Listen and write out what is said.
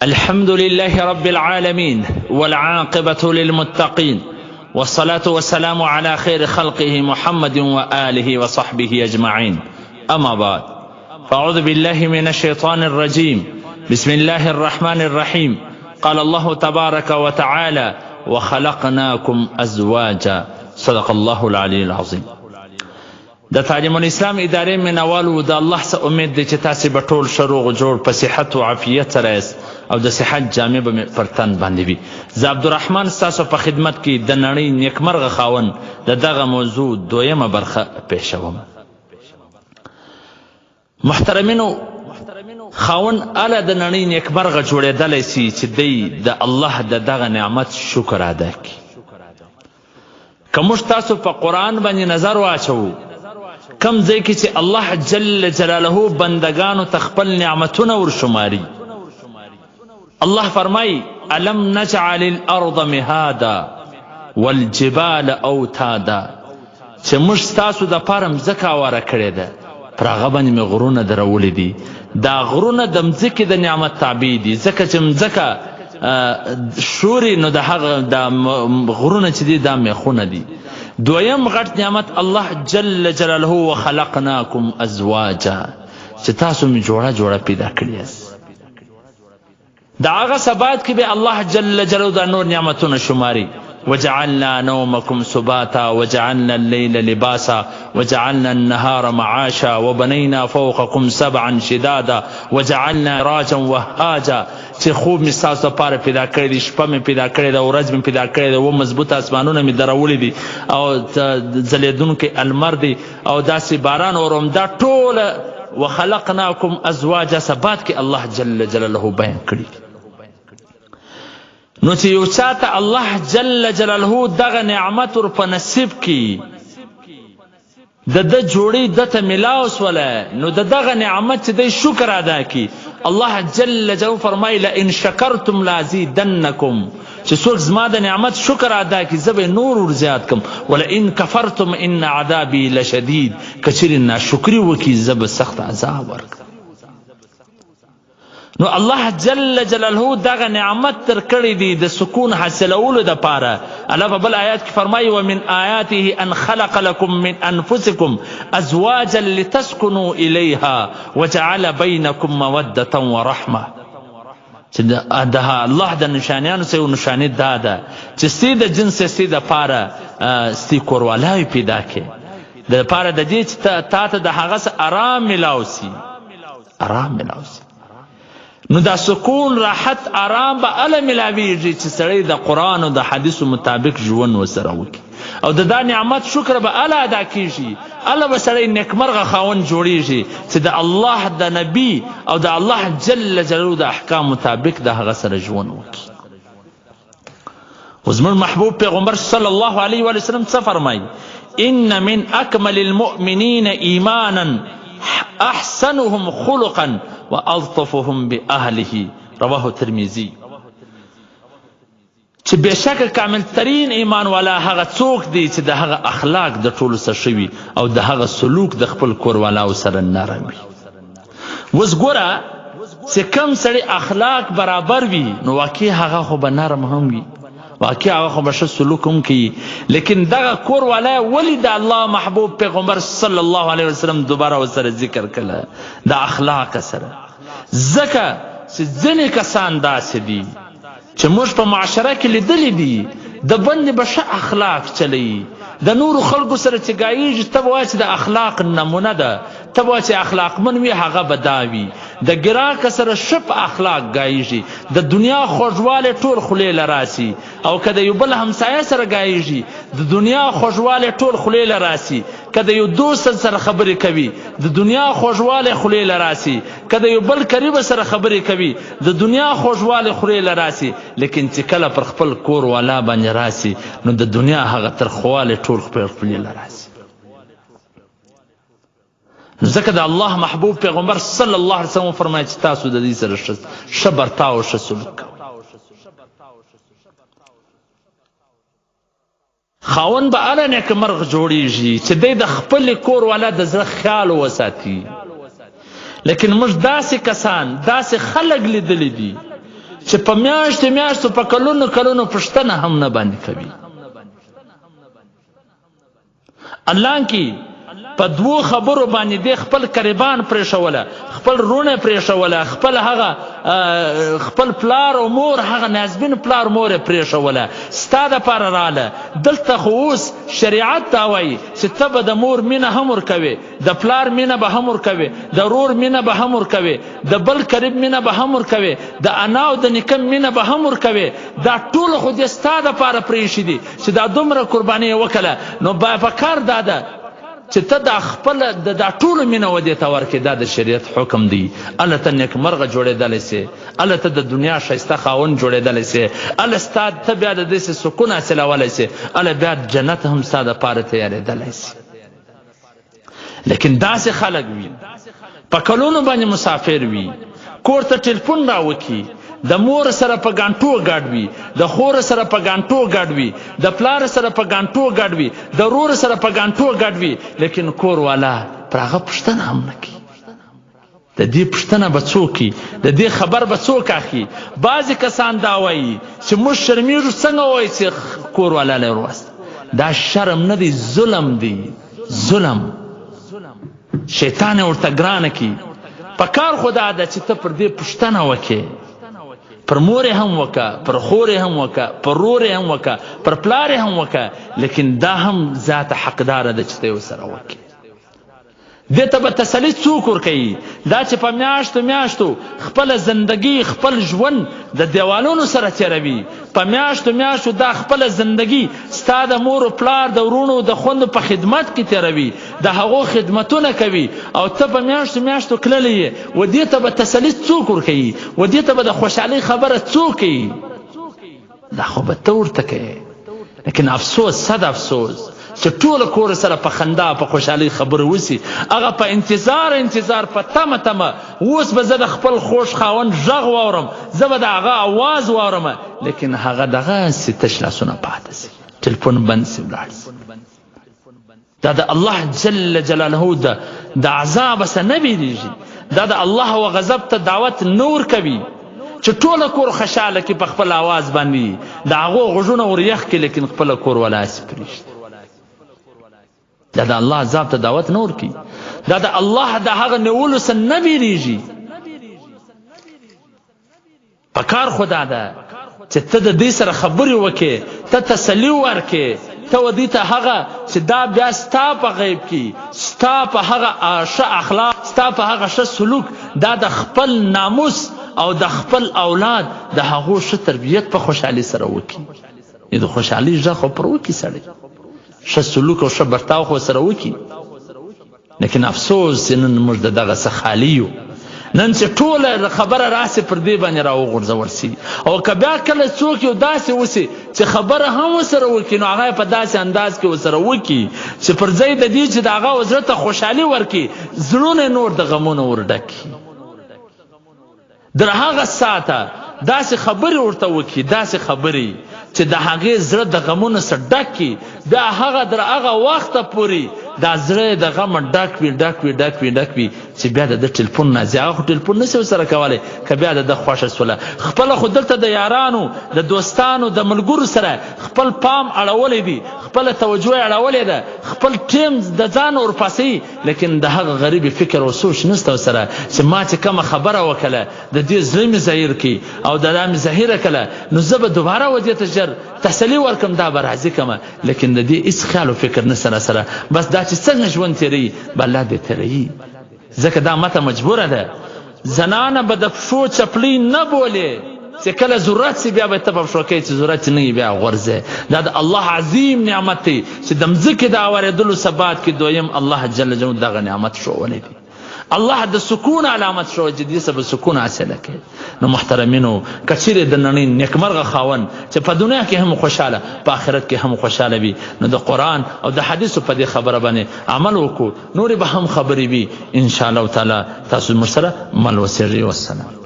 الحمد لله رب العالمين والعاقبة للمتقين والصلاة والسلام على خير خلقه محمد وآله وصحبه أجمعين. أما بعد، فأعوذ بالله من الشيطان الرجيم. بسم الله الرحمن الرحيم. قال الله تبارك وتعالى: وخلقناكم أزواجا. صدق الله العلي العظيم. د تعلیم الاسلام ادارې منوالو د الله څخه امید دی چې تاسې به ټول ښه روغ جوړ په صحت او عافیت سره یاست او د صحت جامې به مې پر تن باندې وي. زه عبدالرحمن ستاسو په خدمت کې د نړۍ نیکمرغه خاوند د دغه موضوع دویمه برخه پیښوم. محترمینو، خاوند اله د نړۍ نیکمرغه جوړېدلی سي چې دی د الله د دغه نعمت شکر ادا کړي. که موږ تاسو په قرآن باندې نظر واچوو، کم ځای کې چې الله جل جلاله بندگانو ته خپل نعمتونه ورشماري، الله فرمایي: الم نجعل الارض مهادا والجبال اوتادا. چې موږ ستاسو د پاره مځکه هواره کړې ده، پر هغه باندې مې غرونه درولي دي. دا غرونه د مځکې د نعمت تابع دي، ځکه چې مځکه شوري نو د هغه د غرونه چې دي دا میخونه دي. دویم غټ نعمت الله جل جلاله وخلقناکم ازواجا، چې تاسو مې جوړه جوړه پیدا کړی یاست. د هغه ثبات کې به الله جل جلاله دا نور نعمتونه شماري: وجعلنا نومكم سباتا وجعلنا الليل لباسا وجعلنا النهار معاشا وبنينا فوقكم سبعا شدادا وجعلنا راجا وهاجا. چې خوب مې ستاسو لپاره پیدا کړی دی، شپه مې پیدا کړې ده، ورځ مې پیدا کړې ده، و مضبوط اسمانونه مې درولي دي او ځلېدونکی المر دی او داسې باران اورم. دا ټوله وخلقناکم ازواجا ثبات کې الله جل جلاله بیان کړي. نو چې یو چاته الله جل جلاله دغه نعمت ور په نصیب کی، د جوړی دته ملاو سوله، نو دغه نعمت چې دی شکر ادا کی. الله جل جلاله فرمایي: لئن شکرتم لازیدنکم. چې څوک زما د نعمت شکر ادا کی زه به نور ور زیات کم. ولئن کفرتم ان عذابی لشدید. کچری ناشکری وکي زه به سخت عذاب ورکړم. نو الله جل جلاله دغه نعمت تر کړی دی د سکون حاصلولو دپاره. الله په بل آیات کې فرمایي: ومن آیاته ان خلق لكم من انفسکم ازواجا لتسکنوا الیها وجعل بینکم موده ورحمه. چې د الله د نشانیانو څخه یو نشاني دا ده چې ستی د جنس ستی دپاره ستی کوروالی پیدا کړي، د دپاره د دې چې تا ته د هغه څه ارام میلاو سي، ارام میلاو سي. نو دا سکون راحت آرام به اله ملاویږي چې سړی د قرآن او د حدیثو مطابق ژوند ورسره وکړي او د دا نعمت شکر به اله ادا کیږي. اله به سړی نیکمرغه خاوند جوړیږي چې د الله د نبی او د الله جل جلاله د احکام مطابق د هغه سره ژوند وکړي. وزمون محبوب پیغمبر صلی الله علیه و سلم څه فرمایي: ان من اکمل المؤمنین ایمانا احسنهم خلقا والطفهم باهله. رواه ترمذی. چې بشک کامل ترین ایمان والا هغه څوک دی چې د هغه اخلاق د ټولو څخه شوي او د هغه سلوک د خپل کوروالاو سره نرم وي. اوس ګوره چې کم سړی اخلاق برابر وي نو واقعي هغه خو به نرم هم وي، واقعي هغه خو به ښه سلوک هم کوي. لیکن دغه کوروالی ولې د الله محبوب پیغمبر صلی الله علیه وسلم دوباره ورسره ذکر کړه د اخلاق سره؟ ځکه چې ځینې کسان داسې دي چې موږ په معاشره کې لیدلی دي، د باندې به ښه اخلاق چلی، د نورو خلکو سره چې ګایېږي ته به وایې چې د اخلاق نمونه ده، ته به وایې چې اخلاقمن وي هغه به دا وي. د ګراکه سره ښه په اخلاق ګایېږي، د دنیا خوږوالی ټول خولې له راسي، او که د یو بل همسایه سره ګایېږي د دنیا خوږوالی ټول خولې له راسي. که د یو دوست سره خبرې کوي د دنیا خوږوالی خولې له راسي. که د یو بل قریب سره خبرې کوي د دنیا خوږوالی خولې له راسي. لیکن چې کله پر خپل کور والا باندې راسي نو د دنیا هغه ترخوالی ټول خولې له راسي. ځکه د الله محبوب پیغمبر صلی الله علیه وسلم فرمایي چې تاسو د دې سره ښه برتاو او ښه سلوک کوئ. خاوند به اله نیکمرغ جوړیږي چې دی د خپل کور والا د زړه خیال وساتي. لیکن موږ داسې کسان داسې خلک لیدلی دي چې په میاشتو په کلونو پښتنه هم نه باندې کوي. الله کی په دوو خبرو باندې د خپل قربان پرېښوله، خپل رونه پرېښوله، خپل پلار او مور، هغه نازبین پلار مور پرېښوله، ستا دپاره راله. دلته خو اوس شریعت دا وایي چې ته به د مور مینه هم ورکوې، د پلار مینه به هم ورکوې، د رور مینه به هم ورکوې، د بل قریب مینه به هم ورکوې، د انا او د نیکه مینه به هم ورکوې. دا ټول خو دې ستا دپاره پرېښي دي چې دا دومره قرباني یې وکړه. نو پکار دا ده چې ته دا خپله دا ټولو مینه ودې ته ورکړې. دا د شریعت حکم دی. الله ته نیکمرغه جوړېدلی سې، الله ته د دنیا ښایسته خاوند جوړېدلی سې، الله ستا ته بیا د داسې سکون حاصلولی سې، الله بیا جنت هم ستا دپاره تیارېدلی سي. لیکن داسې خلک وي په کلونو باندې مسافر وي، کور ته ټلیفون راوکي، د مور سره په ګانټو ګډ وي، د خور سره په ګانټو ګډ وي، د پلار سره په ګانټو ګډ وي، د رور سره په ګانټو ګډ وي، لیکن کور والا پر هغه پوښتنه هم نه کوي. د دې پوښتنه به څوک کوي؟ د دې خبر به څوک اخلي؟ بعضې کسان دا وایي چې موږ شرمېږو، څنګه وایي چې کور والا لی ورواست. دا شرم نه دی، ظلم دی، ظلم. شیطان یې ورته ګرانه کي. په کار خو دا ده چې ته پر دې پوښتنه وکړې، پر مور هم وکا، پر خور هم وکا، پر رور هم وکا، پر پلار هم وکا، لیکن دا هم ذات حقدار ده چې ته ورسره وکړې. دې ته به تسلي څوک ورکوي؟ دا چې په میاشتو خپله زندګي، خپل ژوند د دیوالونو سره تېروي، په میاشتو دا خپله زندګي ستا د مور و پلار، د ورونو، د خویندو په خدمت کې تېروي، د هغو خدمتونه کوي، او ته په میاشتو کللی یې. و دې ته به تسلي څوک ورکوي؟ و دې ته به د خوشحالۍ خبره څوک کوي؟ دا خو به ته ورته کوې. لیکن افسوس، صد افسوس چې ټول کور سره په خندا په خوشحالۍ خبره وسی، هغه په انتظار په تمه اوس به زه د خپل خوش خاوند غږ واورم، زه به د هغه اواز واورم، لیکن هغه دغسې تش لاسونه پاته سي، ټلیفون بند سي، ولاړ سي. دا د الله جل جلاله د عذاب څخه نه بیریږي. دا د الله و غضب ته دعوت نور کوي چې ټوله کور خوشحاله کړي په خپل اواز باندې، د هغو غوږونه ور یخ کړي، لیکن خپله کور ولا هسې پرېږدي. دا د الله عذاب ته دعوت نه ورکوي. دا د الله د هغه نیولو څخه نه بیریږي. په کار خو دا ده چې ته د دې سره خبرې وکړې، ته تسلي ورکړې، ته ودې ته هغه چې دا بیا ستا په غیب کې، ستا په هغه ښه اخلاق، ستا په هغه ښه سلوک، دا د خپل ناموس او د خپل اولاد د هغو ښه تربیت په خوشحالي سره وکړي. د خوشحالي غږ خو پر وکړي سړی، ښه سلوک او ښه برتاو خو سره وکړي. لیکن افسوس چې نن موږ د دغه څه خالي یو. نن چې ټوله خبره راسي پر دې باندې راوغورځول سي، او که بیا کله څوک یو داسې وسي چې خبره هم ورسره وکړي، نو هغه په داسې انداز کې ورسره وکړي چې پر ځای د دې چې د هغه زړه ته خوشحالي ورکړي، زړونه نور د غمونو ورډکي. در هغه ساعته داسې خبرې ورته وکړي، داسې خبرې چې د هغې زړه د غمونو څخه ډک کړي، بیا هغه در هغه وخته پورې دا زړه د غمه ډک وي چې بیا د ټلیفون نه ځي. هغه خو ټلیفون نشي ورسره کولی که بیا د ده خوښه شوله. خپله خو دلته د یارانو، د دوستانو، د ملګرو سره خپل پام اړولی دی، خپله توجه یې اړولې ده، خپل ټیم د ځان ورپسې، لیکن د هغه غریب فکر او سوچ نشته ورسره چې ما چې کومه خبره وکړه د دې زړه مې ظاهر کړي او د دا مې ظاهره کړه، نو زه به دوباره ودې ته ژر تسلي ورکړم، دا به راضي کړم. لیکن د دې هېڅ خیال او فکر نشته راسره. بس دا چې څنګه ژوند تېروي به الله دې تېروي. ځکه دا مته مجبوره ده. زنانه به د پښو چپلۍ نه بولې چې کله ضرورت سي بیا به ته په پښو کوې، چې ضرورت نه وي بیا غورځې. دا د الله عظیم نعمت دی چې د مځکې د اورېدلو ثبات کې دویم الله جل جلاله دغه نعمت ښوولی دی. الله د سکون علامت شو چې دې سبب سکون حاصله کړي. نو محترمینو، که چیرې د نړۍ نیکمرغه خاوند چې په دنیا کې هم خوشحاله، په آخرت کې هم خوشحاله وي، نو د قرآن او د حدیثو په دې خبره باندې عمل وکړو، نورې به هم خبرې وي ان شاء الله تعالی. تاسو موږ سره مل وسیږئ. والسلام.